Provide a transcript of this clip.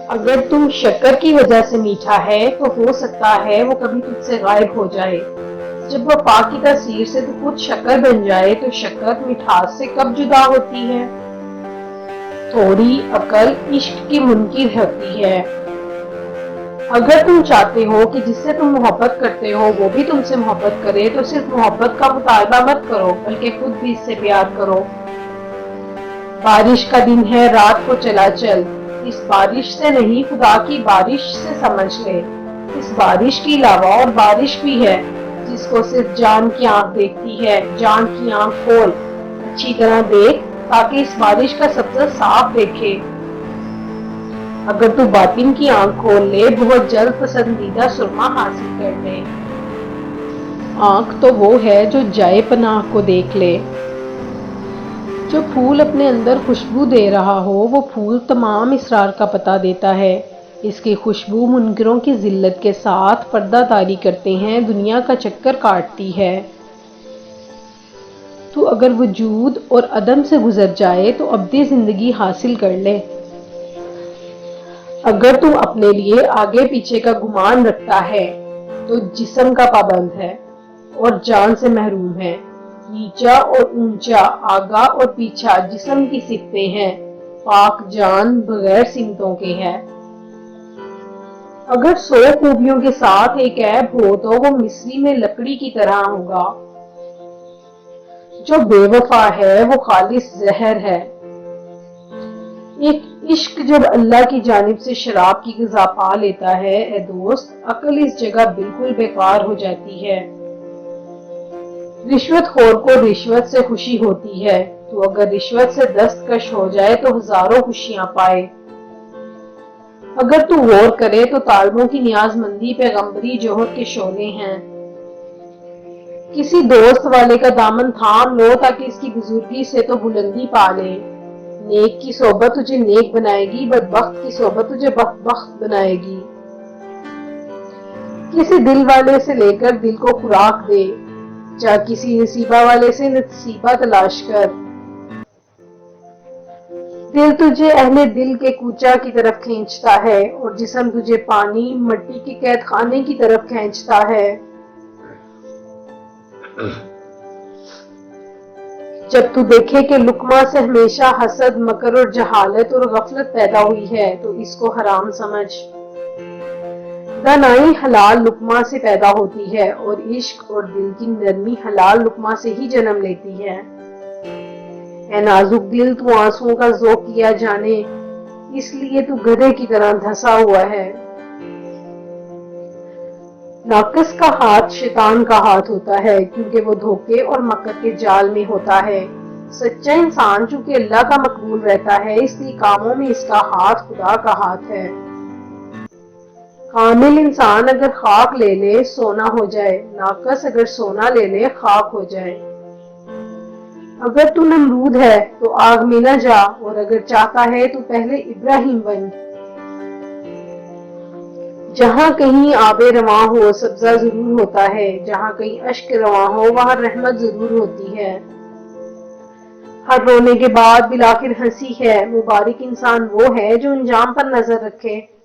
اگر تم شکر کی وجہ سے میٹھا ہے تو ہو سکتا ہے وہ کبھی تجھ سے غائب ہو جائے۔ جب وفا کی تاثیر سے تو خود شکر بن جائے تو شکر مٹھاس سے کب جدا ہوتی ہے؟ تھوڑی عقل عشق کی منکر ہوتی ہے۔ اگر تم چاہتے ہو کہ جس سے تم محبت کرتے ہو وہ بھی تم سے محبت کرے تو صرف محبت کا مطالبہ مت کرو بلکہ خود بھی اس سے پیار کرو۔ بارش کا دن ہے رات کو چلا چل، اس بارش سے نہیں خدا کی بارش سے سمجھ لے۔ اس بارش کے علاوہ اور بارش بھی ہے جس کو صرف جان کی آنکھ دیکھتی ہے۔ جان کی آنکھ کھول، اچھی طرح دیکھ تاکہ اس بارش کا سبزہ صاف دیکھے۔ اگر تو باطن کی آنکھ کھول لے بہت جلد پسندیدہ سرما حاصل کر لے۔ آنکھ تو وہ ہے جو جائے پناہ کو دیکھ لے۔ جو پھول اپنے اندر خوشبو دے رہا ہو وہ پھول تمام اسرار کا پتہ دیتا ہے۔ اس کی خوشبو منکروں کی ذلت کے ساتھ پردہ داری کرتے ہیں دنیا کا چکر کاٹتی ہے۔ تو اگر وجود اور عدم سے گزر جائے تو ابدی زندگی حاصل کر لے۔ اگر تو اپنے لیے آگے پیچھے کا گمان رکھتا ہے تو جسم کا پابند ہے اور جان سے محروم ہے۔ نیچا اور اونچا، آگا اور پیچھا جسم کی صفتیں ہیں، پاک جان بغیر سمتوں کے ہے۔ اگر 100 خوبیوں کے ساتھ ایک عیب ہو تو وہ مصری میں لکڑی کی طرح ہوگا۔ جو بے وفا ہے وہ خالص زہر ہے۔ ایک عشق جب اللہ کی جانب سے شراب کی غذا پا لیتا ہے، اے دوست، عقل اس جگہ بالکل بیکار ہو جاتی ہے۔ رشوت خور کو رشوت سے خوشی ہوتی ہے، تو اگر رشوت سے دستکش ہو جائے تو ہزاروں خوشیاں پائے۔ اگر تو غور کرے تو طالبوں کی نیاز مندی پیغمبری جوہر کے شعلے ہیں۔ کسی دوست والے کا دامن تھام لو تاکہ اس کی بزرگی سے تو بلندی پا لے۔ نیک کی صحبت تجھے نیک بنائے گی، بدبخت کی صحبت تجھے بدبخت بنائے گی۔ کسی دل والے سے لے کر دل کو خوراک دے، جا کسی نصیبہ والے سے نصیبہ تلاش کر۔ دل تجھے اہل دل کے کوچہ کی طرف کھینچتا ہے اور جسم تجھے پانی مٹی کے قید خانے کی طرف کھینچتا ہے۔ جب تو دیکھے کہ لقمہ سے ہمیشہ حسد، مکر اور جہالت اور غفلت پیدا ہوئی ہے تو اس کو حرام سمجھ۔ دانائی حلال لقمہ سے پیدا ہوتی ہے اور عشق اور دل کی نرمی حلال لقمہ سے ہی جنم لیتی ہے۔ اے نازک دل، تو آنسوؤں کا ذوق کیا جانے، اس لیے تو گدھے کی طرح دھسا ہوا ہے۔ ناقص کا ہاتھ شیطان کا ہاتھ ہوتا ہے کیونکہ وہ دھوکے اور مکر کے جال میں ہوتا ہے۔ سچا انسان چونکہ اللہ کا مقبول رہتا ہے اس لیے کاموں میں اس کا ہاتھ خدا کا ہاتھ ہے۔ کامل انسان اگر خاک لے لے سونا ہو جائے، ناقص اگر سونا لے لے خاک ہو جائے۔ اگر تو نمرود ہے تو آگ میں نہ جا اور اگر چاہتا ہے تو پہلے ابراہیم بن۔ جہاں کہیں آب رواں ہو سبزہ ضرور ہوتا ہے، جہاں کہیں اشک رواں ہو وہاں رحمت ضرور ہوتی ہے۔ ہر رونے کے بعد بالآخر ہنسی ہے، مبارک انسان وہ ہے جو انجام پر نظر رکھے۔